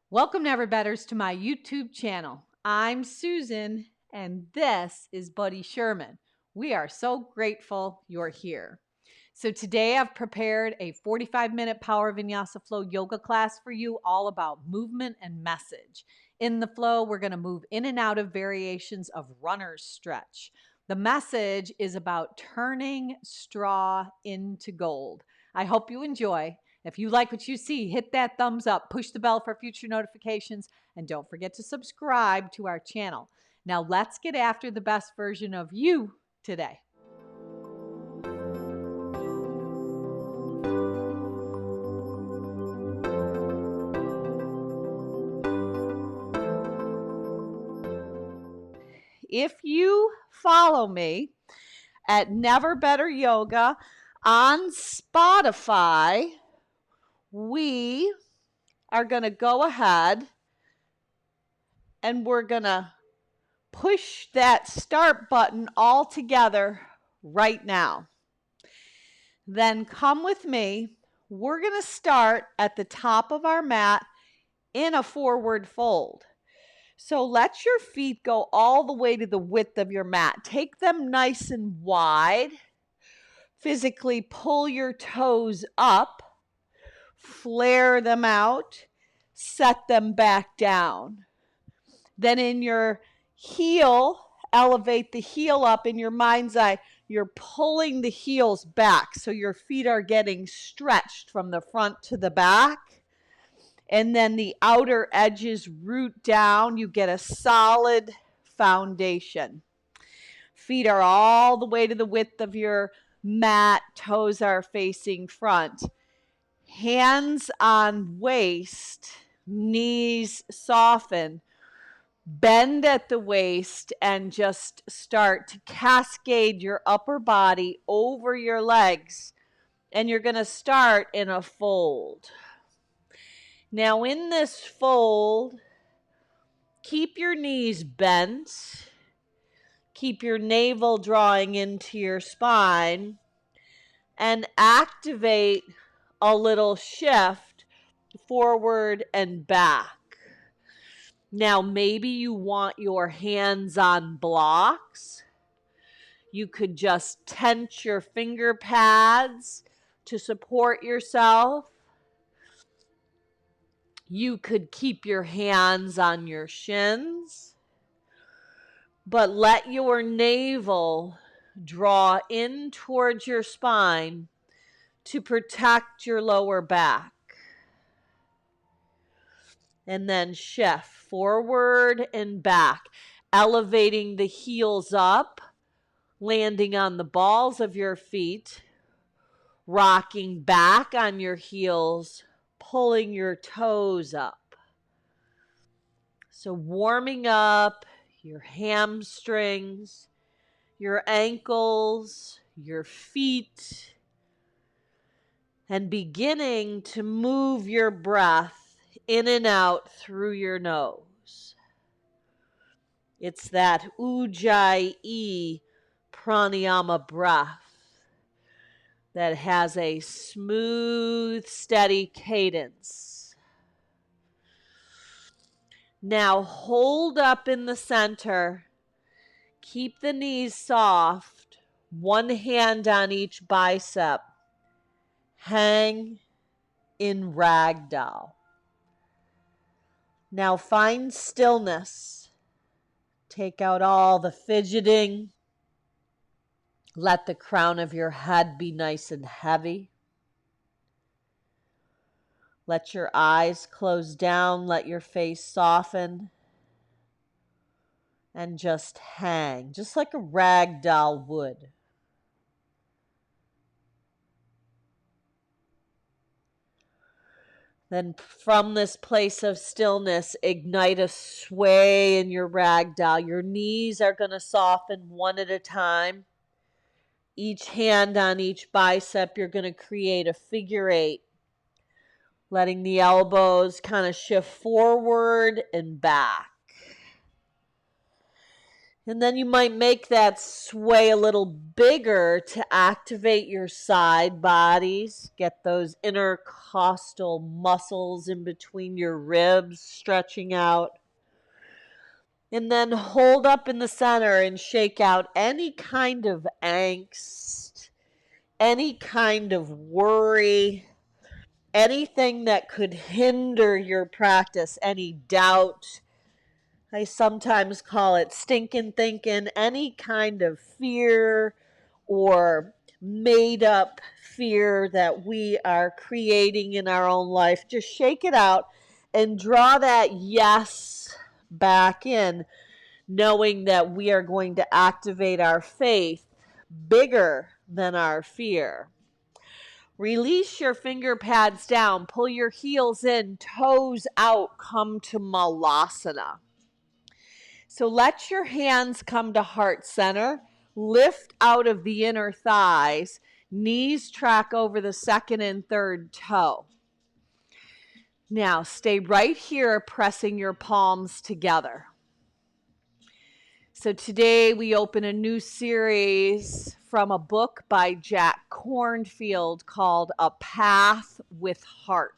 Welcome, Never Betters, to my YouTube channel. I'm Susan, and this is Buddy Sherman. We are so grateful you're here. So today I've prepared a 45-minute Power Vinyasa Flow yoga class for you, all about movement and message. In the flow, we're going to move in and out of variations of runner's stretch. The message is about turning straw into gold. I hope you enjoy. If you like what you see, hit that thumbs up, push the bell for future notifications, and don't forget to subscribe to our channel. Now let's get after the best version of you today. If you follow me at Never Better Yoga on Spotify, we are going to go ahead and we're going to push that start button all together right now. Then come with me. We're going to start at the top of our mat in a forward fold. So let your feet go all the way to the width of your mat. Take them nice and wide. Physically pull your toes up. Flare them out. Set them back down. Then in your heel, elevate the heel up. In your mind's eye, you're pulling the heels back. So your feet are getting stretched from the front to the back. And then the outer edges root down. You get a solid foundation. Feet are all the way to the width of your mat. Toes are facing front. Hands on waist. Knees soften. Bend at the waist and just start to cascade your upper body over your legs. And you're going to start in a fold. Now in this fold, keep your knees bent. Keep your navel drawing into your spine. And activate a little shift forward and back. Now maybe you want your hands on blocks. You could just tense your finger pads to support yourself. You could keep your hands on your shins, but let your navel draw in towards your spine to protect your lower back. And then shift forward and back, elevating the heels up, landing on the balls of your feet, rocking back on your heels, pulling your toes up. So warming up your hamstrings, your ankles, your feet, and beginning to move your breath in and out through your nose. It's that Ujjayi pranayama breath that has a smooth, steady cadence. Now hold up in the center. Keep the knees soft. One hand on each bicep. Hang in ragdoll. Now find stillness. Take out all the fidgeting. Let the crown of your head be nice and heavy. Let your eyes close down. Let your face soften. And just hang, just like a rag doll would. Then from this place of stillness, ignite a sway in your rag doll. Your knees are going to soften one at a time. Each hand on each bicep, you're going to create a figure eight. Letting the elbows kind of shift forward and back. And then you might make that sway a little bigger to activate your side bodies. Get those intercostal muscles in between your ribs stretching out. And then hold up in the center and shake out any kind of angst, any kind of worry, anything that could hinder your practice, any doubt. I sometimes call it stinking thinking, any kind of fear or made up fear that we are creating in our own life. Just shake it out and draw that yes back in, knowing that we are going to activate our faith bigger than our fear. Release your finger pads down, pull your heels in, toes out, come to Malasana. So let your hands come to heart center, lift out of the inner thighs, knees track over the second and third toe. Now stay right here, pressing your palms together. So today we open a new series from a book by Jack Kornfield called A Path with Heart.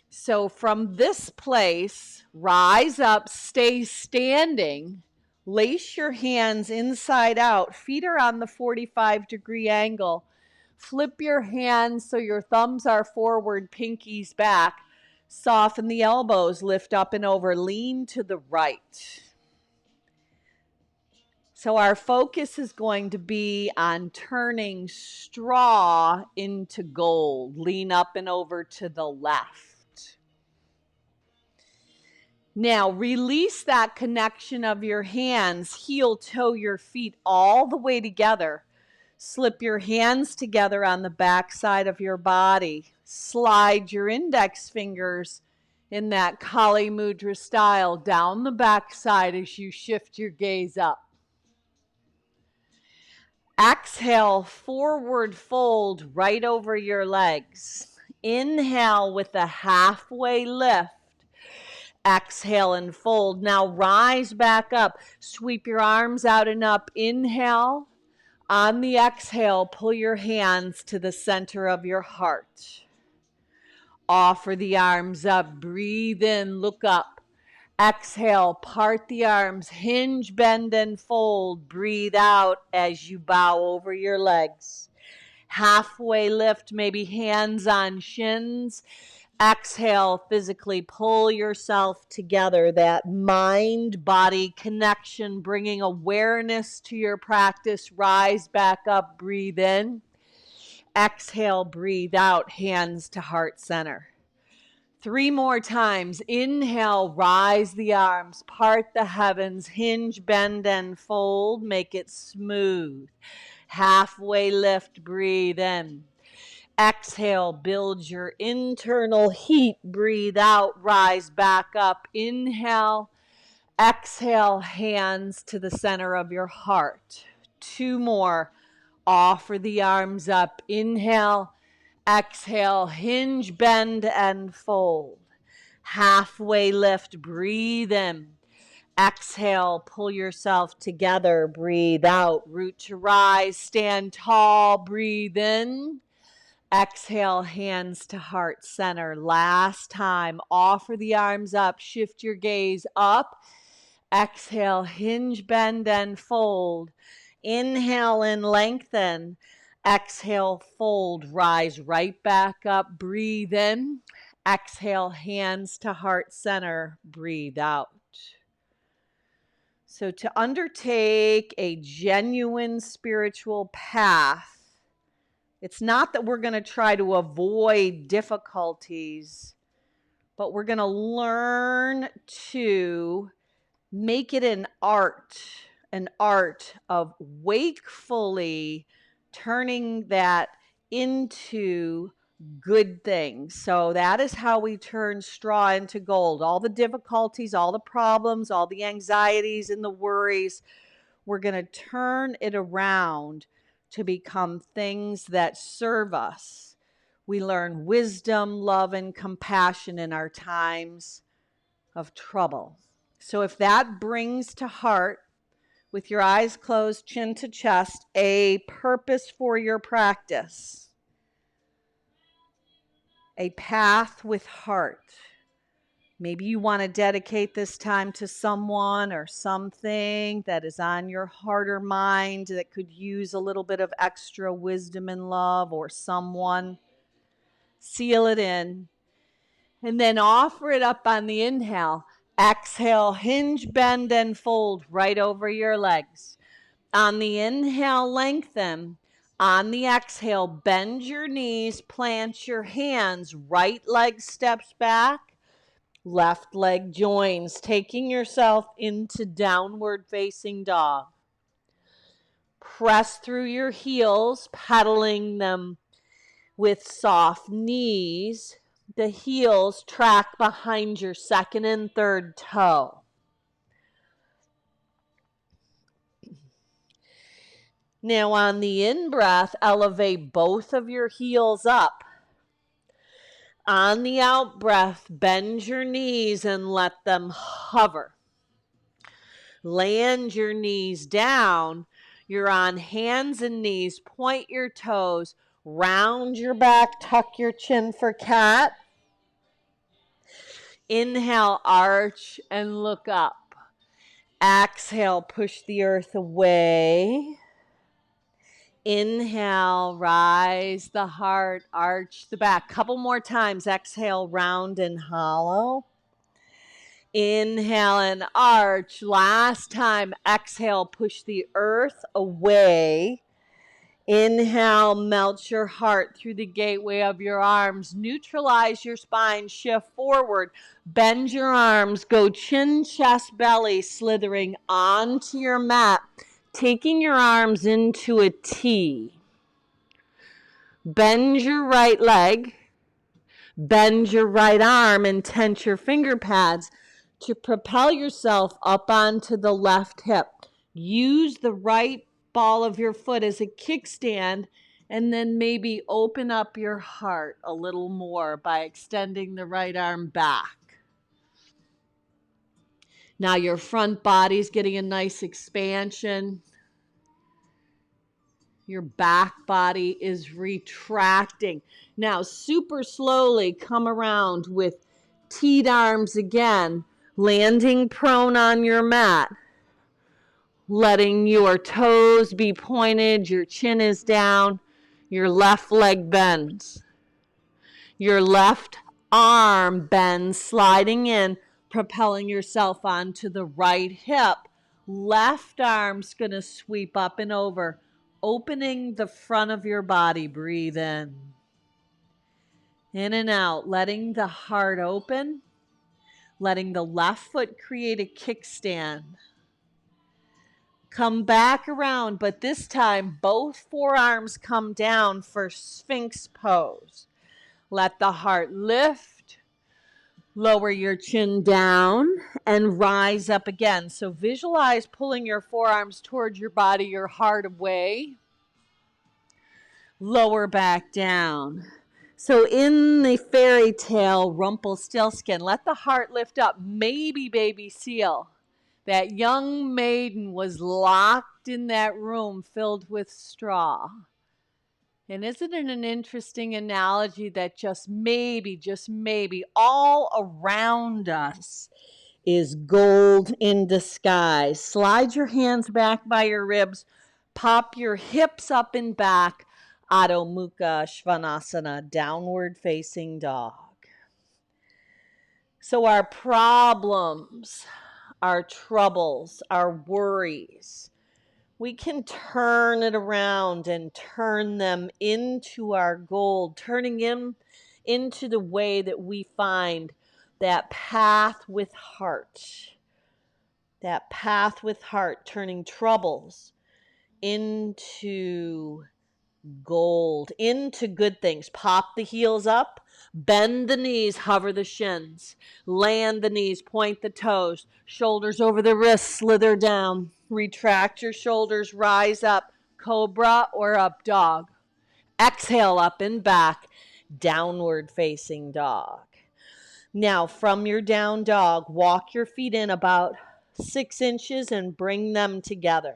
So from this place, rise up, stay standing, lace your hands inside out, feet are on the 45-degree angle. Flip your hands so your thumbs are forward, pinkies back. Soften the elbows, lift up and over, lean to the right. So our focus is going to be on turning straw into gold. Lean up and over to the left. Now release that connection of your hands, heel, toe, your feet all the way together. Slip your hands together on the back side of your body. Slide your index fingers in that Kali Mudra style down the back side as you shift your gaze up. Exhale, forward fold right over your legs. Inhale with a halfway lift. Exhale and fold. Now rise back up. Sweep your arms out and up. Inhale. On the exhale, pull your hands to the center of your heart. Offer the arms up. Breathe in, look up. Exhale, part the arms, hinge, bend, and fold. Breathe out as you bow over your legs. Halfway lift, maybe hands on shins. Exhale, physically pull yourself together. That mind-body connection, bringing awareness to your practice. Rise back up, breathe in. Exhale, breathe out, hands to heart center. 3 more times. Inhale, rise the arms, part the heavens, hinge, bend, and fold. Make it smooth. Halfway lift, breathe in. Exhale, build your internal heat. Breathe out, rise back up. Inhale, exhale, hands to the center of your heart. 2 more. Offer the arms up. Inhale. Exhale, hinge, bend, and fold. Halfway lift, breathe in. Exhale, pull yourself together, breathe out. Root to rise, stand tall, breathe in. Exhale, hands to heart center. Last time, offer the arms up, shift your gaze up. Exhale, hinge, bend, and fold. Inhale and lengthen. Exhale, fold, rise right back up, breathe in. Exhale, hands to heart center, breathe out. So to undertake a genuine spiritual path, it's not that we're going to try to avoid difficulties, but we're going to learn to make it an art of wakefully turning that into good things. So that is how we turn straw into gold. All the difficulties, all the problems, all the anxieties and the worries, we're going to turn it around to become things that serve us. We learn wisdom, love, and compassion in our times of trouble. So if that brings to heart, with your eyes closed, chin to chest, a purpose for your practice, a path with heart. Maybe you want to dedicate this time to someone or something that is on your heart or mind that could use a little bit of extra wisdom and love, or someone. Seal it in. And then offer it up on the inhale. Exhale, hinge, bend, and fold right over your legs. On the inhale, lengthen. On the exhale, bend your knees, plant your hands. Right leg steps back. Left leg joins, taking yourself into downward facing dog. Press through your heels, pedaling them with soft knees. The heels track behind your second and third toe. Now on the in-breath, elevate both of your heels up. On the out-breath, bend your knees and let them hover. Land your knees down. You're on hands and knees. Point your toes. Round your back. Tuck your chin for cat. Inhale, arch and look up. Exhale, push the earth away. Inhale, rise the heart, arch the back. Couple more times. Exhale, round and hollow. Inhale and arch. Last time. Exhale, push the earth away. Inhale, melt your heart through the gateway of your arms. Neutralize your spine, shift forward. Bend your arms, go chin, chest, belly, slithering onto your mat. Taking your arms into a T. Bend your right leg. Bend your right arm and tense your finger pads to propel yourself up onto the left hip. Use the right ball of your foot as a kickstand, and then maybe open up your heart a little more by extending the right arm back. Now your front body's getting a nice expansion. Your back body is retracting. Now, super slowly come around with teed arms again, landing prone on your mat, letting your toes be pointed, your chin is down, your left leg bends. Your left arm bends, sliding in, propelling yourself onto the right hip. Left arm's going to sweep up and over, opening the front of your body. Breathe in. In and out, letting the heart open, letting the left foot create a kickstand. Come back around, but this time both forearms come down for Sphinx pose. Let the heart lift, lower your chin down, and rise up again. So visualize pulling your forearms towards your body, your heart away. Lower back down. So in the fairy tale Rumpelstiltskin, let the heart lift up. Maybe baby seal. That young maiden was locked in that room filled with straw. And isn't it an interesting analogy that just maybe, all around us is gold in disguise? Slide your hands back by your ribs. Pop your hips up and back. Adho Mukha Svanasana, downward facing dog. So our problems, our troubles, our worries, we can turn it around and turn them into our gold, turning them into the way that we find that path with heart. That path with heart, turning troubles into gold, into good things. Pop the heels up, bend the knees, hover the shins, land the knees, point the toes, shoulders over the wrists, slither down, retract your shoulders, rise up, cobra or up dog. Exhale up and back, downward facing dog. Now, from your down dog, walk your feet in about 6 inches and bring them together.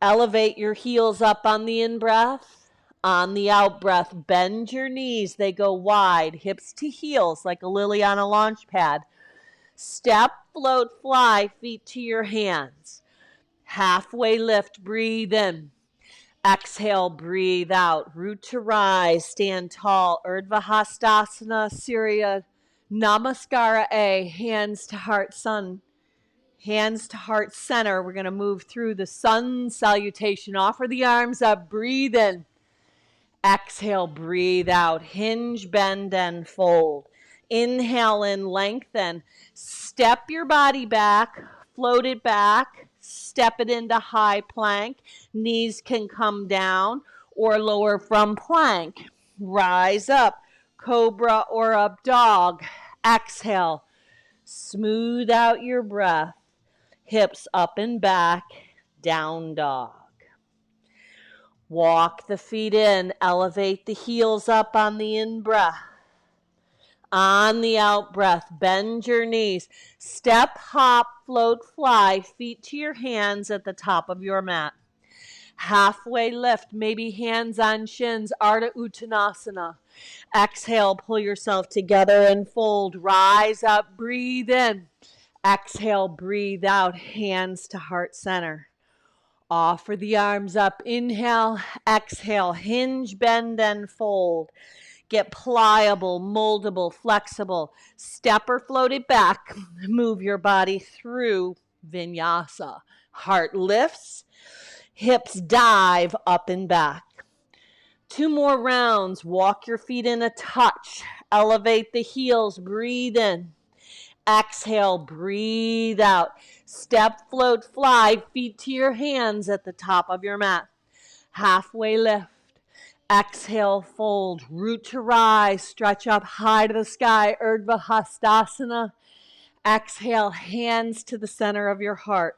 Elevate your heels up on the in-breath. On the out-breath, bend your knees. They go wide, hips to heels like a lily on a launch pad. Step, float, fly, feet to your hands. Halfway lift, breathe in. Exhale, breathe out. Root to rise, stand tall. Urdhva Hastasana, Surya Namaskara A, hands to heart, sun. Hands to heart center. We're going to move through the sun salutation. Offer the arms up, breathe in. Exhale, breathe out. Hinge, bend, and fold. Inhale in, lengthen. Step your body back, float it back, step it into high plank. Knees can come down or lower from plank. Rise up, cobra or up dog. Exhale, smooth out your breath. Hips up and back, down dog. Walk the feet in, elevate the heels up on the in-breath. On the out-breath, bend your knees. Step, hop, float, fly, feet to your hands at the top of your mat. Halfway lift, maybe hands on shins, Ardha Uttanasana. Exhale, pull yourself together and fold. Rise up, breathe in. Exhale, breathe out, hands to heart center. Offer the arms up. Inhale, exhale, hinge, bend, and fold. Get pliable, moldable, flexible. Step or float it back. Move your body through vinyasa. Heart lifts, hips dive up and back. 2 more rounds. Walk your feet in a touch. Elevate the heels, breathe in. Exhale, breathe out. Step, float, fly, feet to your hands at the top of your mat. Halfway lift. Exhale, fold. Root to rise. Stretch up high to the sky. Urdhva Hastasana. Exhale, hands to the center of your heart.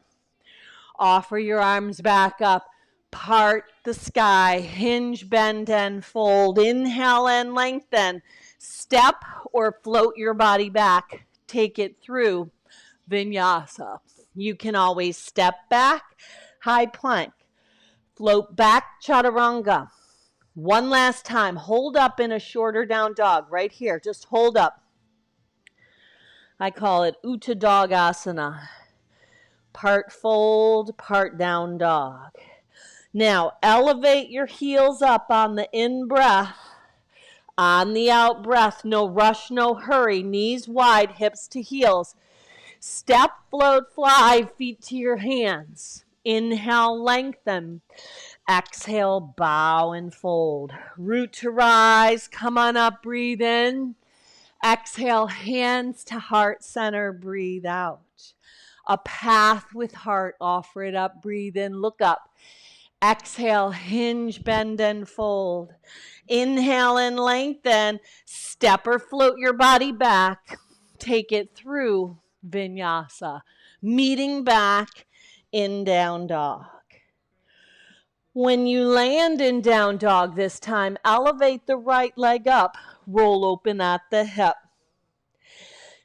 Offer your arms back up. Part the sky. Hinge, bend, and fold. Inhale and lengthen. Step or float your body back. Take it through vinyasa. You can always step back, high plank. Float back, chaturanga. One last time. Hold up in a shorter down dog right here. Just hold up. I call it Uttadog-asana. Part fold, part down dog. Now, elevate your heels up on the in-breath. On the out-breath, no rush, no hurry. Knees wide, hips to heels. Step, float, fly, feet to your hands. Inhale, lengthen. Exhale, bow and fold. Root to rise. Come on up, breathe in. Exhale, hands to heart center, breathe out. A path with heart, offer it up, breathe in, look up. Exhale, hinge, bend, and fold. Inhale and lengthen. Step or float your body back. Take it through vinyasa. Meeting back in down dog. When you land in down dog this time, elevate the right leg up. Roll open at the hip.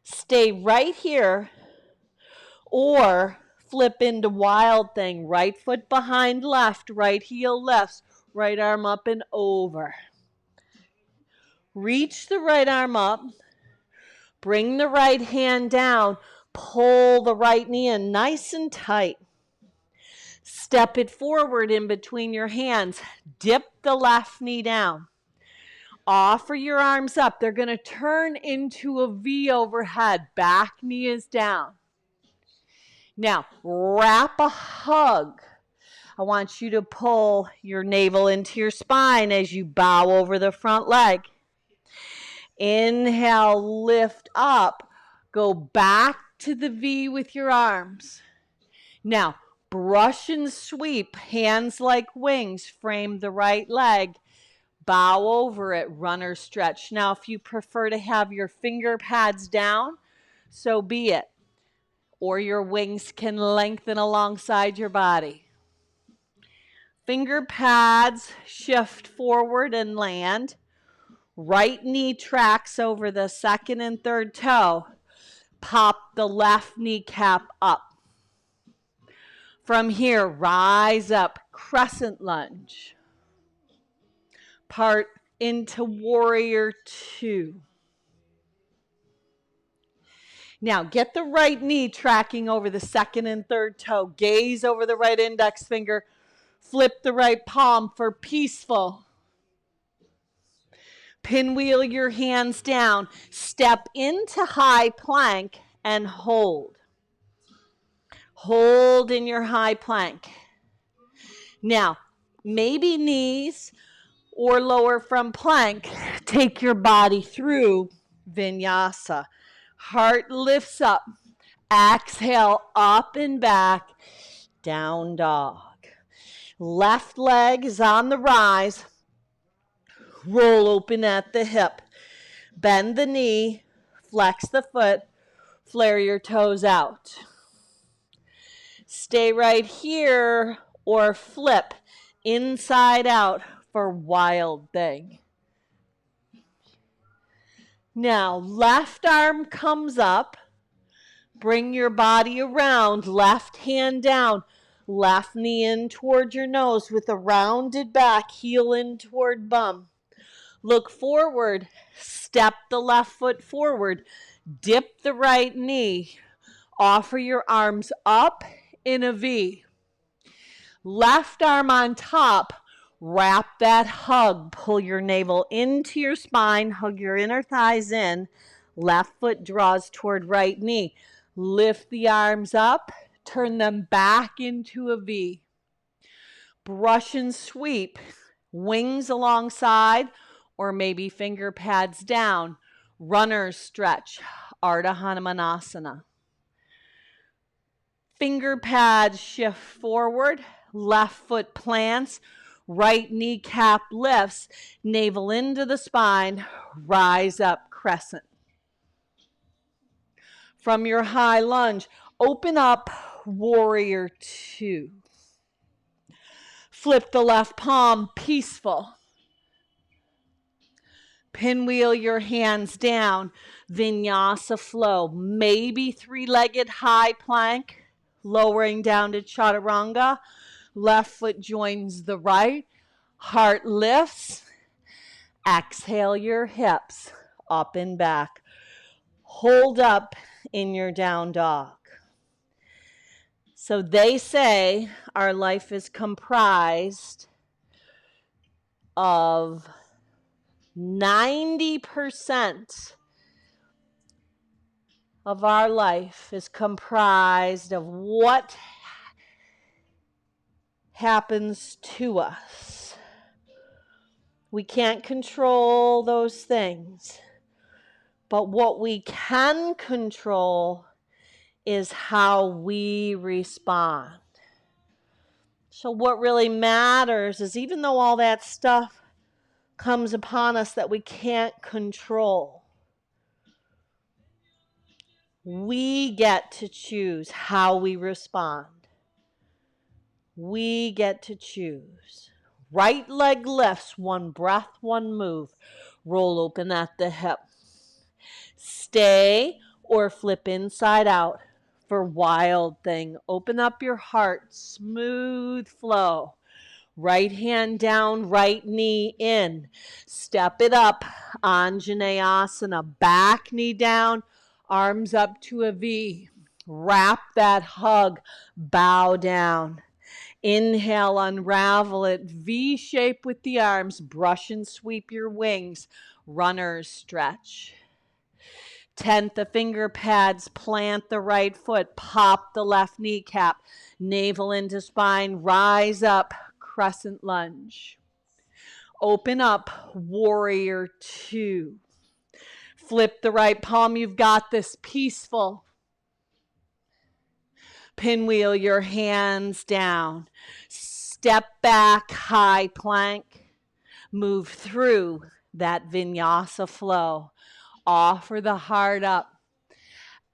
Stay right here or flip into wild thing. Right foot behind left, right heel left, right arm up and over. Reach the right arm up. Bring the right hand down. Pull the right knee in nice and tight. Step it forward in between your hands. Dip the left knee down. Offer your arms up. They're going to turn into a V overhead. Back knee is down. Now, wrap a hug. I want you to pull your navel into your spine as you bow over the front leg. Inhale, lift up. Go back to the V with your arms. Now, brush and sweep, hands like wings, frame the right leg. Bow over it, runner stretch. Now, if you prefer to have your finger pads down, so be it. Or your wings can lengthen alongside your body. Finger pads, shift forward and land. Right knee tracks over the second and third toe. Pop the left kneecap up. From here, rise up, crescent lunge. Part into warrior two. Now, get the right knee tracking over the second and third toe. Gaze over the right index finger. Flip the right palm for peaceful. Pinwheel your hands down. Step into high plank and hold. Hold in your high plank. Now, maybe knees or lower from plank. Take your body through Vinyasa. Heart lifts up. Exhale, up and back, down dog. Left leg is on the rise. Roll open at the hip. Bend the knee, flex the foot, flare your toes out. Stay right here or flip inside out for wild thing. Now, left arm comes up. Bring your body around, left hand down, left knee in toward your nose with a rounded back, heel in toward bum. Look forward, step the left foot forward, dip the right knee, offer your arms up in a V. Left arm on top, wrap that hug, pull your navel into your spine, hug your inner thighs in, left foot draws toward right knee. Lift the arms up, turn them back into a V. Brush and sweep, wings alongside, or maybe finger pads down. Runner's stretch, Ardha Hanumanasana. Finger pads shift forward, left foot plants, right kneecap lifts, navel into the spine, rise up crescent. From your high lunge, open up warrior two. Flip the left palm, peaceful. Pinwheel your hands down, Vinyasa flow. Maybe three-legged high plank, lowering down to chaturanga. Left foot joins the right, heart lifts. Exhale your hips, up and back. Hold up in your down dog. So they say our life is comprised of 90% of our life is comprised of what happens to us. We can't control those things. But what we can control is how we respond. So what really matters is, even though all that stuff comes upon us that we can't control, we get to choose how we respond. We get to choose. Right leg lifts, one breath, one move. Roll open at the hip. Stay or flip inside out for wild thing. Open up your heart, smooth flow. Right hand down, right knee in. Step it up, Anjaneyasana. Back knee down, arms up to a V. Wrap that hug, bow down. Inhale, unravel it, V shape with the arms. Brush and sweep your wings. Runner's stretch. 10th, the finger pads, plant the right foot, pop the left kneecap, navel into spine, rise up, crescent lunge. Open up, warrior two. Flip the right palm, you've got this, peaceful. Pinwheel your hands down. Step back, high plank. Move through that vinyasa flow. Offer the heart up.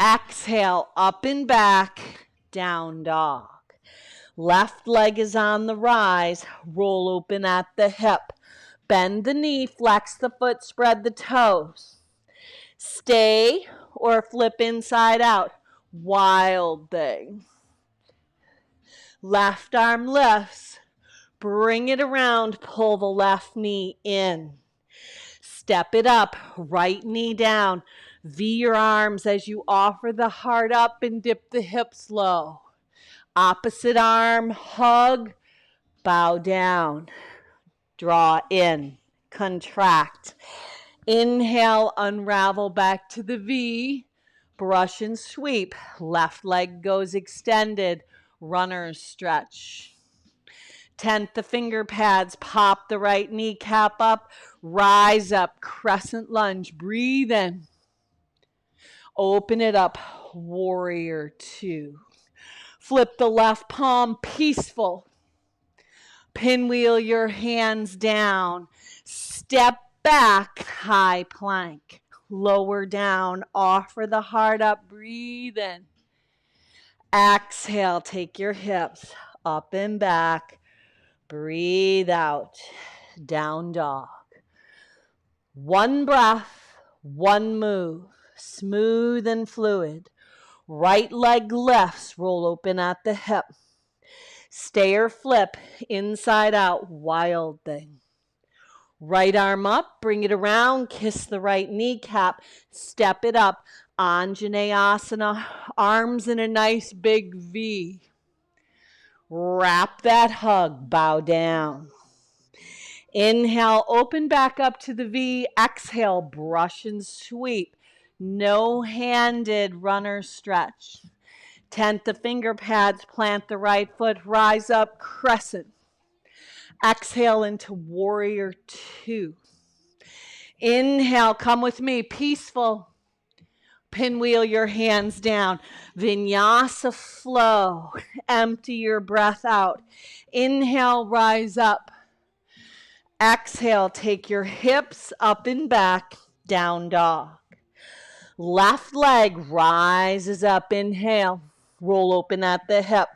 Exhale, up and back, down dog. Left leg is on the rise. Roll open at the hip. Bend the knee, flex the foot, spread the toes. Stay or flip inside out. Wild thing. Left arm lifts. Bring it around, pull the left knee in. Step it up, right knee down. V your arms as you offer the heart up and dip the hips low. Opposite arm, hug, bow down. Draw in, contract. Inhale, unravel back to the V. Brush and sweep. Left leg goes extended. Runner's stretch. Tent the finger pads, pop the right kneecap up, rise up, crescent lunge, breathe in. Open it up, warrior two. Flip the left palm, peaceful. Pinwheel your hands down. Step back, high plank. Lower down, offer the heart up, breathe in. Exhale, take your hips up and back. Breathe out, down dog. One breath, one move, smooth and fluid. Right leg lifts, roll open at the hip. Stay or flip, inside out, wild thing. Right arm up, bring it around, kiss the right kneecap, step it up. Anjaneyasana, arms in a nice big V. Wrap that hug, bow down. Inhale, open back up to the V. Exhale, brush and sweep. No-handed runner stretch. Tent the finger pads, plant the right foot, rise up, crescent. Exhale into warrior two. Inhale, come with me, peaceful. Pinwheel your hands down. Vinyasa flow. Empty your breath out. Inhale, rise up. Exhale, take your hips up and back, down dog. Left leg rises up, inhale. Roll open at the hip.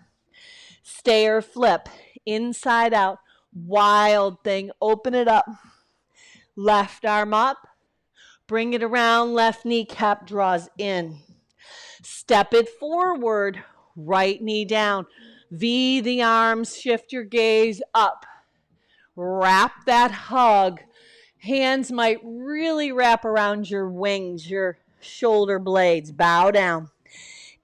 Stay or flip, inside out. Wild thing, open it up. Left arm up. Bring it around, left kneecap draws in. Step it forward, right knee down. V the arms, shift your gaze up. Wrap that hug. Hands might really wrap around your wings, your shoulder blades. Bow down.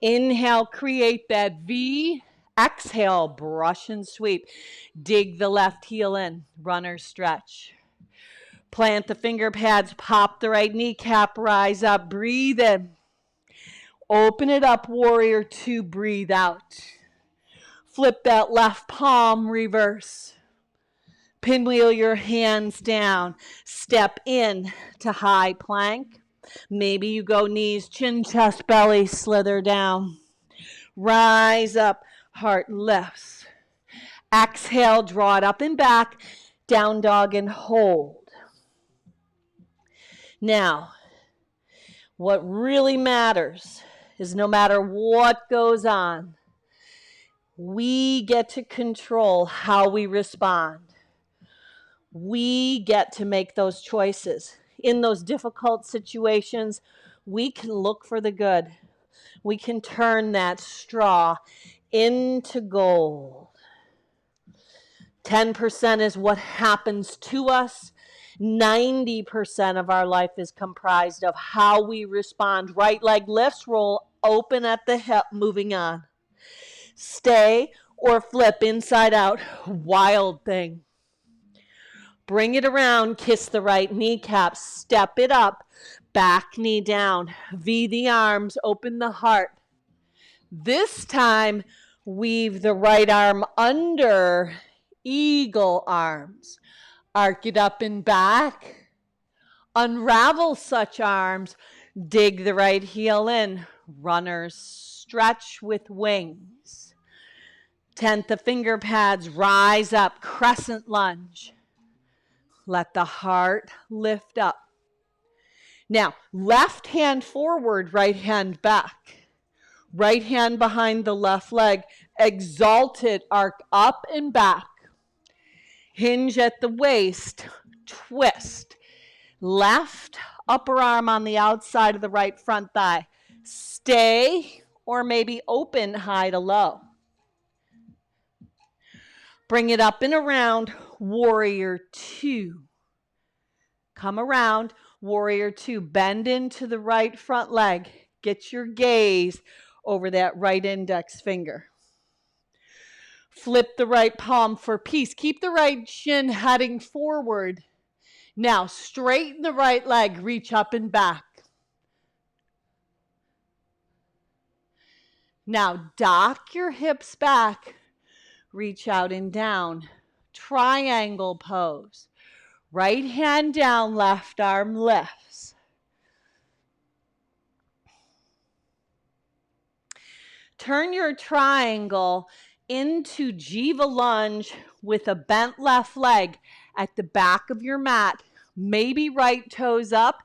Inhale, create that V. Exhale, brush and sweep. Dig the left heel in, runner stretch. Plant the finger pads, pop the right kneecap, rise up, breathe in. Open it up, warrior two, breathe out. Flip that left palm, reverse. Pinwheel your hands down. Step in to high plank. Maybe you go knees, chin, chest, belly, slither down. Rise up, heart lifts. Exhale, draw it up and back. Down dog and hold. Now, what really matters is no matter what goes on, we get to control how we respond. We get to make those choices. In those difficult situations, we can look for the good. We can turn that straw into gold. 10% is what happens to us. 90% of our life is comprised of how we respond. Right leg lifts, roll open at the hip, moving on. Stay or flip inside out, wild thing. Bring it around, kiss the right kneecap, step it up, back knee down. V the arms, open the heart. This time, weave the right arm under, eagle arms. Arc it up and back. Unravel such arms. Dig the right heel in. Runners stretch with wings. Tent the finger pads. Rise up. Crescent lunge. Let the heart lift up. Now, left hand forward, right hand back. Right hand behind the left leg. Exalted, arc up and back. Hinge at the waist, twist. Left upper arm on the outside of the right front thigh. Stay or maybe open high to low. Bring it up and around, warrior two. Come around, warrior two. Bend into the right front leg. Get your gaze over that right index finger. Flip the right palm for peace. Keep the right shin heading forward. Now, straighten the right leg. Reach up and back. Now, dock your hips back. Reach out and down. Triangle pose. Right hand down, left arm lifts. Turn your triangle into Jiva lunge with a bent left leg at the back of your mat. Maybe right toes up,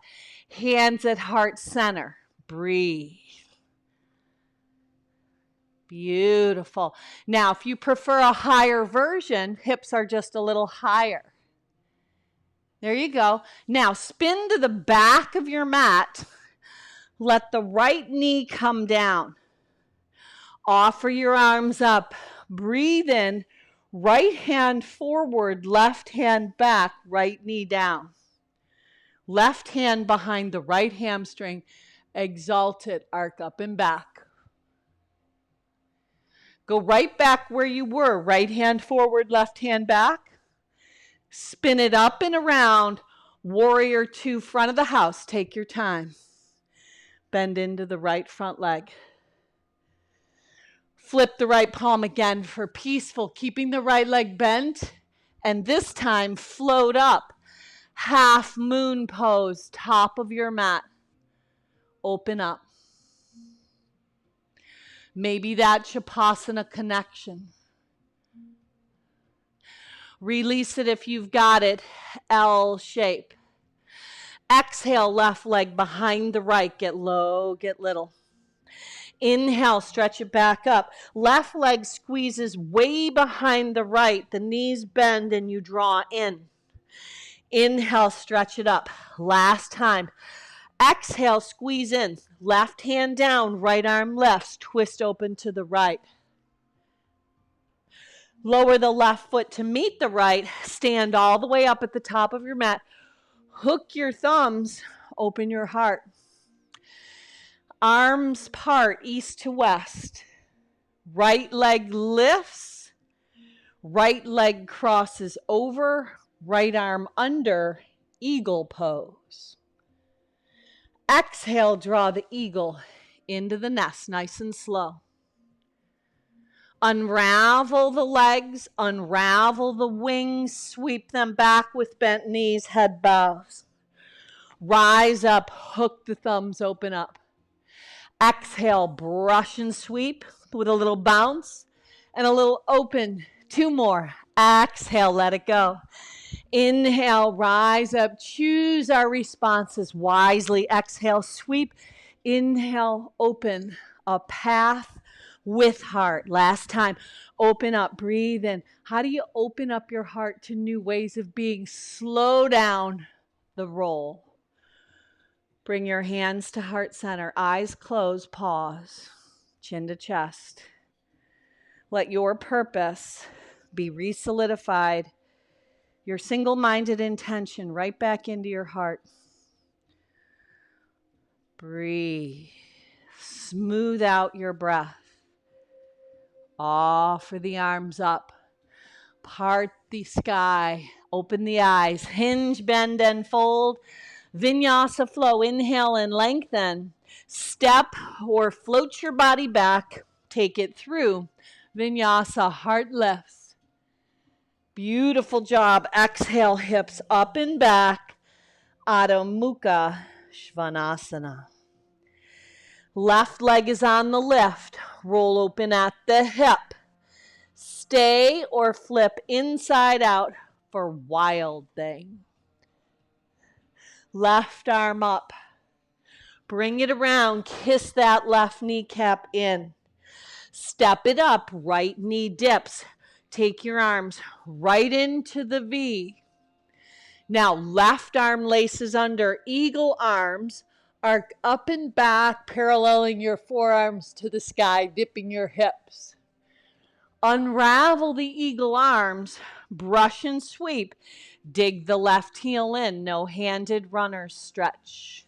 hands at heart center. Breathe. Beautiful. Now, if you prefer a higher version, hips are just a little higher. There you go. Now, spin to the back of your mat. Let the right knee come down. Offer your arms up. Breathe in. Right hand forward, left hand back, right knee down. Left hand behind the right hamstring. Exalt it, arc up and back. Go right back where you were. Right hand forward, left hand back. Spin it up and around. Warrior two, front of the house. Take your time. Bend into the right front leg. Flip the right palm again for peaceful, keeping the right leg bent. And this time, float up. Half moon pose, top of your mat. Open up. Maybe that Shavasana connection. Release it if you've got it. L shape. Exhale, left leg behind the right. Get low, get little. Inhale, stretch it back up. Left leg squeezes way behind the right. The knees bend and you draw in. Inhale, stretch it up. Last time. Exhale, squeeze in. Left hand down, right arm lifts. Twist open to the right. Lower the left foot to meet the right. Stand all the way up at the top of your mat. Hook your thumbs. Open your heart. Arms part, east to west. Right leg lifts. Right leg crosses over. Right arm under. Eagle pose. Exhale, draw the eagle into the nest, nice and slow. Unravel the legs, unravel the wings, sweep them back with bent knees, head bows. Rise up, hook the thumbs, open up. Exhale, brush and sweep with a little bounce and a little open. Two more. Exhale, let it go. Inhale, rise up. Choose our responses wisely. Exhale, sweep. Inhale, open. A path with heart. Last time. Open up, breathe in. How do you open up your heart to new ways of being? Slow down the roll. Bring your hands to heart center. Eyes closed, pause. Chin to chest. Let your purpose be re-solidified. Your single-minded intention right back into your heart. Breathe. Smooth out your breath. Offer the arms up. Part the sky. Open the eyes. Hinge, bend, and fold. Vinyasa flow. Inhale and lengthen. Step or float your body back. Take it through. Vinyasa, heart lifts. Beautiful job. Exhale, hips up and back. Adho Mukha Svanasana. Left leg is on the lift. Roll open at the hip. Stay or flip inside out for wild thing. Left arm up. Bring it around. Kiss that left kneecap in. Step it up. Right knee dips. Take your arms right into the V. Now, left arm laces under, eagle arms, arc up and back, paralleling your forearms to the sky, dipping your hips. Unravel the eagle arms, brush and sweep. Dig the left heel in, no handed runners stretch.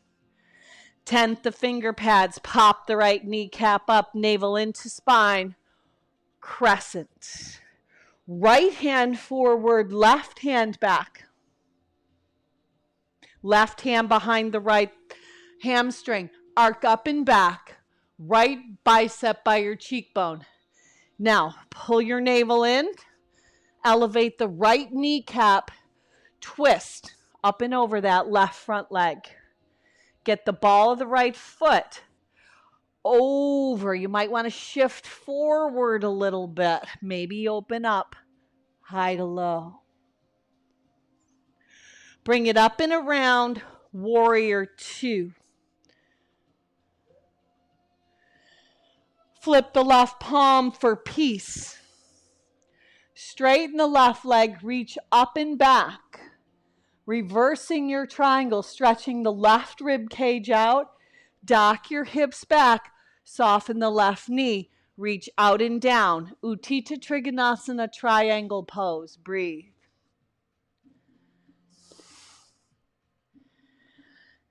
10th, the finger pads, pop the right kneecap up, navel into spine, crescent. Right hand forward, left hand back. Left hand behind the right hamstring, arc up and back, right bicep by your cheekbone. Now, pull your navel in, elevate the right kneecap, twist up and over that left front leg. Get the ball of the right foot over. You might want to shift forward a little bit. Maybe open up, high to low. Bring it up and around, warrior two. Flip the left palm for peace. Straighten the left leg, reach up and back. Reversing your triangle, stretching the left rib cage out. Dock your hips back, soften the left knee. Reach out and down. Utthita Trikonasana triangle pose. Breathe.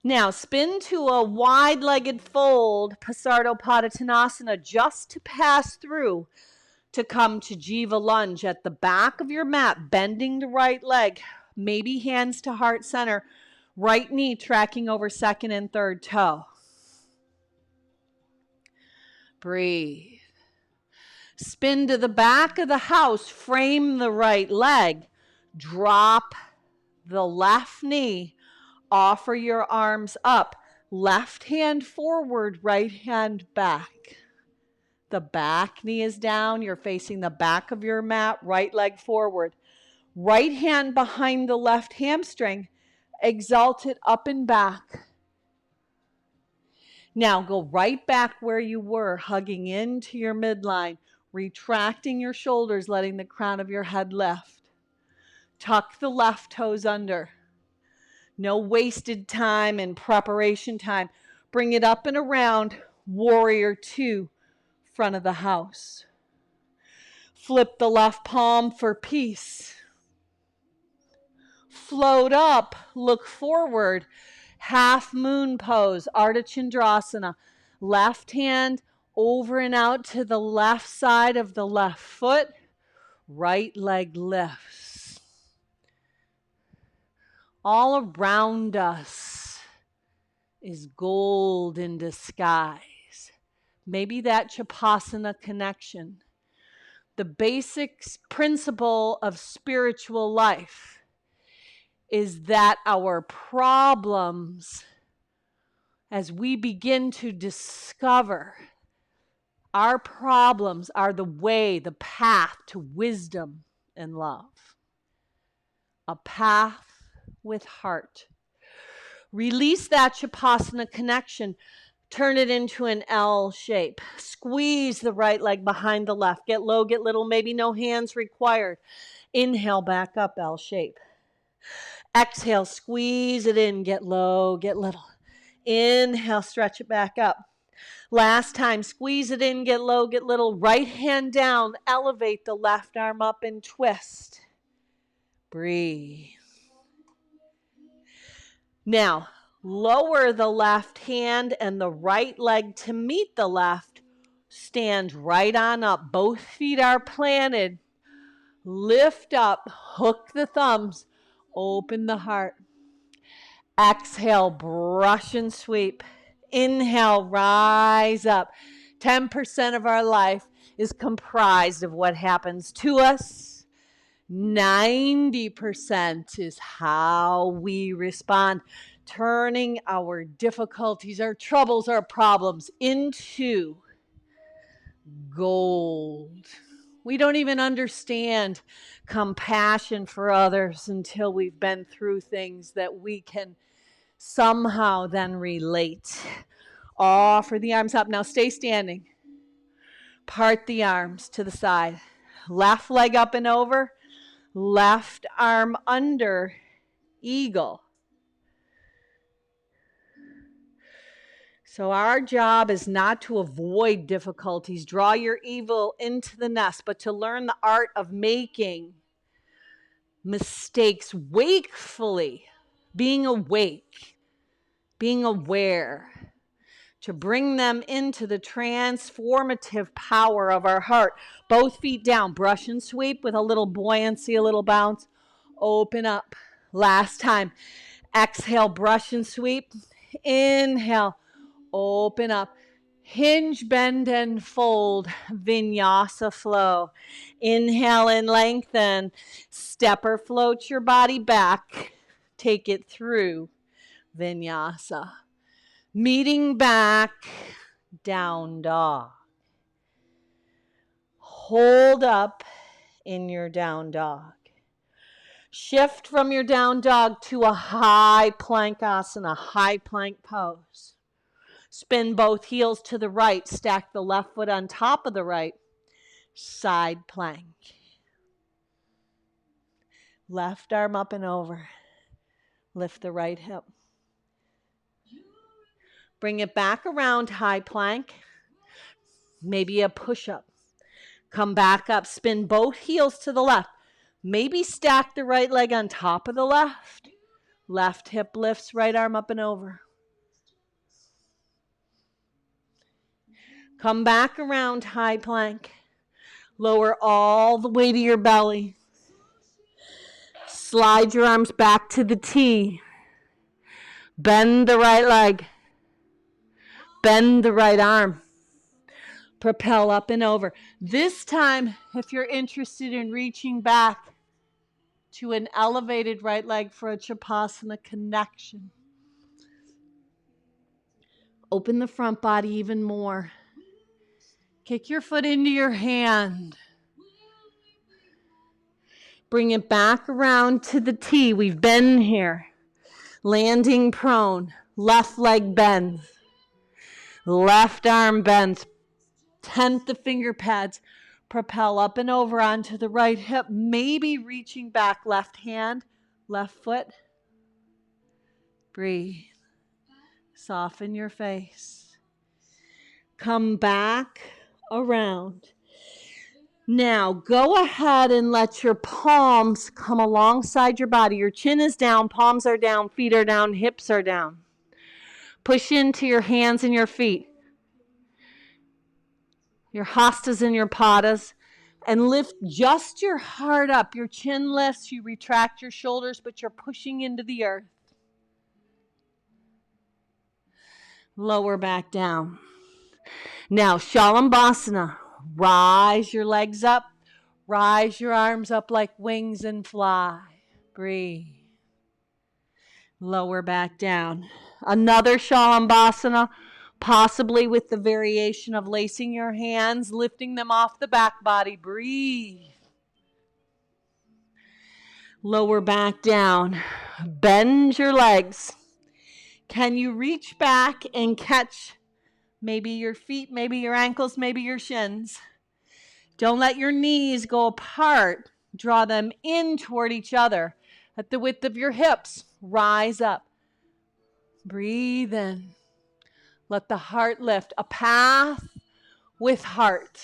Now spin to a wide-legged fold, Pasardopadottanasana, just to pass through to come to Jiva lunge at the back of your mat, bending the right leg, maybe hands to heart center, right knee tracking over second and third toe. Breathe. Spin to the back of the house, frame the right leg, drop the left knee, offer your arms up, left hand forward, right hand back. The back knee is down, you're facing the back of your mat, right leg forward. Right hand behind the left hamstring, exalt it up and back. Now go right back where you were, hugging into your midline, retracting your shoulders, letting the crown of your head lift. Tuck the left toes under. No wasted time and preparation time. Bring it up and around, warrior two, front of the house. Flip the left palm for peace. Float up, look forward, half moon pose, Ardha Chandrasana. Left hand over and out to the left side of the left foot, right leg lifts. All around us is gold in disguise. Maybe that Chapasana connection. The basic principle of spiritual life is that our problems, as we begin to discover, our problems are the way, the path to wisdom and love. A path with heart. Release that Chapasana connection. Turn it into an L shape. Squeeze the right leg behind the left. Get low, get little, maybe no hands required. Inhale, back up, L shape. Exhale, squeeze it in, get low, get little. Inhale, stretch it back up. Last time, squeeze it in, get low, get little. Right hand down, elevate the left arm up and twist. Breathe. Now, lower the left hand and the right leg to meet the left. Stand right on up. Both feet are planted. Lift up, hook the thumbs, open the heart. Exhale, brush and sweep. Inhale, rise up. 10% of our life is comprised of what happens to us. 90% is how we respond, turning our difficulties, our troubles, our problems into gold. We don't even understand compassion for others until we've been through things that we can somehow then relate. Offer the arms up. Now stay standing. Part the arms to the side. Left leg up and over. Left arm under. eagle. So our job is not to avoid difficulties, draw your evil into the nest, but to learn the art of making mistakes wakefully, being awake, being aware, to bring them into the transformative power of our heart. Both feet down, brush and sweep with a little buoyancy, a little bounce. Open up. Last time. Exhale, brush and sweep. Inhale, open up. Hinge, bend, and fold. Vinyasa flow. Inhale and lengthen. Step or float your body back. Take it through Vinyasa. Meeting back, down dog. Hold up in your down dog. Shift from your down dog to a high plank asana, high plank pose. Spin both heels to the right. Stack the left foot on top of the right. Side plank. Left arm up and over. Lift the right hip. Bring it back around, high plank. Maybe a push-up. Come back up. Spin both heels to the left. Maybe stack the right leg on top of the left. Left hip lifts, right arm up and over. Come back around, high plank. Lower all the way to your belly. Slide your arms back to the T. Bend the right leg. Bend the right arm. Propel up and over. This time, if you're interested in reaching back to an elevated right leg for a Chapasana connection, open the front body even more. Kick your foot into your hand. Bring it back around to the T. We've been here. Landing prone. Left leg bends. Left arm bends. Tent the finger pads. Propel up and over onto the right hip. Maybe reaching back. Left hand, left foot. Breathe. Soften your face. Come back around. Now, go ahead and let your palms come alongside your body. Your chin is down, palms are down, feet are down, hips are down. Push into your hands and your feet, your hastas and your padas, and lift just your heart up. Your chin lifts, you retract your shoulders, but you're pushing into the earth. Lower back down. Now, Shalambhasana. Rise your legs up. Rise your arms up like wings and fly. Breathe. Lower back down. Another Shalambhasana, possibly with the variation of lacing your hands, lifting them off the back body. Breathe. Lower back down. Bend your legs. Can you reach back and catch maybe your feet, maybe your ankles, maybe your shins? Don't let your knees go apart. Draw them in toward each other at the width of your hips. Rise up. Breathe in. Let the heart lift. A path with heart.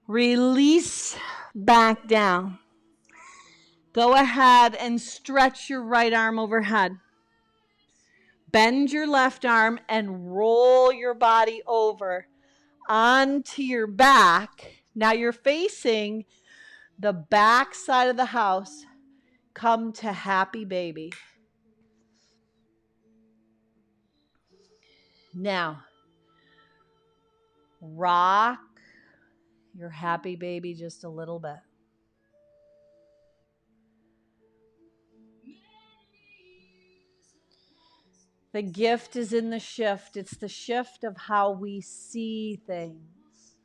Release back down. Go ahead and stretch your right arm overhead. Bend your left arm and roll your body over onto your back. Now you're facing the back side of the house. Come to happy baby. Now, rock your happy baby just a little bit. The gift is in the shift. It's the shift of how we see things.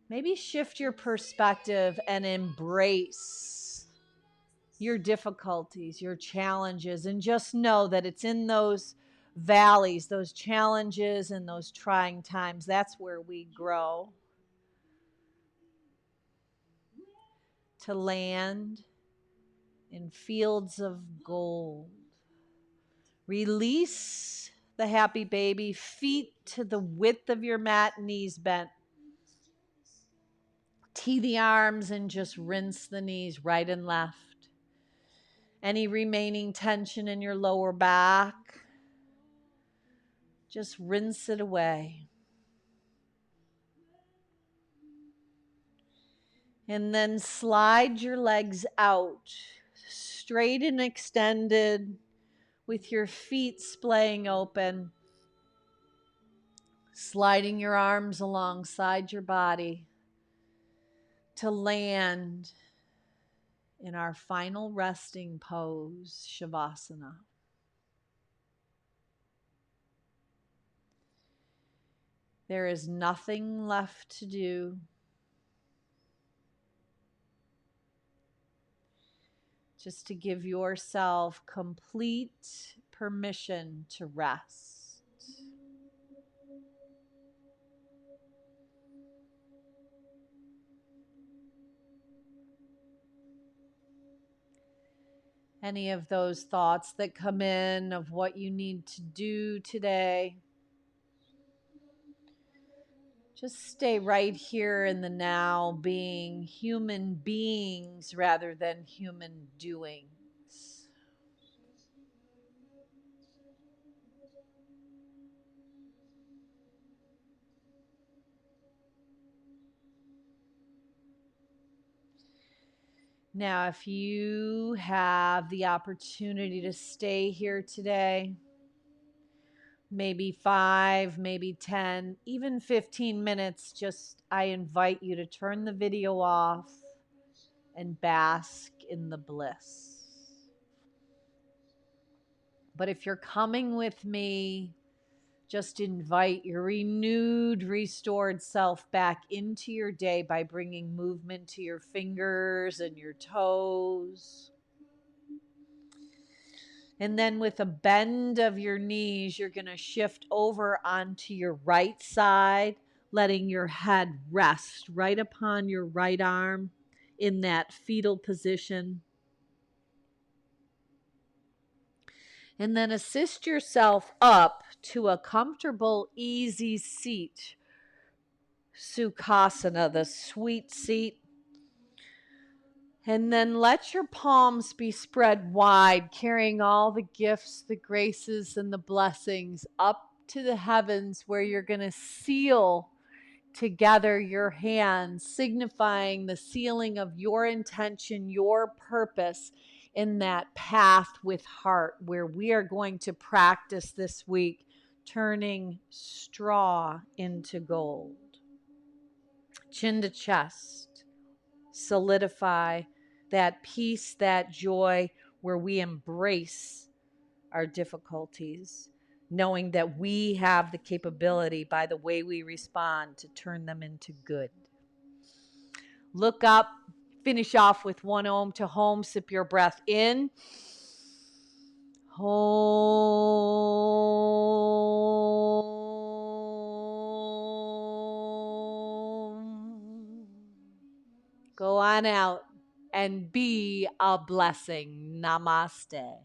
Maybe shift your perspective and embrace your difficulties, your challenges, and just know that it's in those valleys, those challenges, and those trying times. That's where we grow. To land in fields of gold. Release the happy baby, feet to the width of your mat, knees bent. Tee the arms and just rinse the knees right and left. Any remaining tension in your lower back, just rinse it away. And then slide your legs out, straight and extended, with your feet splaying open. Sliding your arms alongside your body to land in our final resting pose, Shavasana. There is nothing left to do. Just to give yourself complete permission to rest. Any of those thoughts that come in of what you need to do today, just stay right here in the now, being human beings rather than human doings. Now, if you have the opportunity to stay here today, maybe 5, maybe 10, even 15 minutes, just I invite you to turn the video off and bask in the bliss. But if you're coming with me, just invite your renewed, restored self back into your day by bringing movement to your fingers and your toes. And then with a bend of your knees, you're going to shift over onto your right side, letting your head rest right upon your right arm in that fetal position. And then assist yourself up to a comfortable, easy seat. Sukhasana, the sweet seat. And then let your palms be spread wide, carrying all the gifts, the graces, and the blessings up to the heavens, where you're going to seal together your hands, signifying the sealing of your intention, your purpose in that path with heart, where we are going to practice this week turning straw into gold. Chin to chest, solidify that peace, that joy, where we embrace our difficulties, knowing that we have the capability by the way we respond to turn them into good. Look up, finish off with one Om to home, sip your breath in. Home. Go on out and be a blessing. Namaste.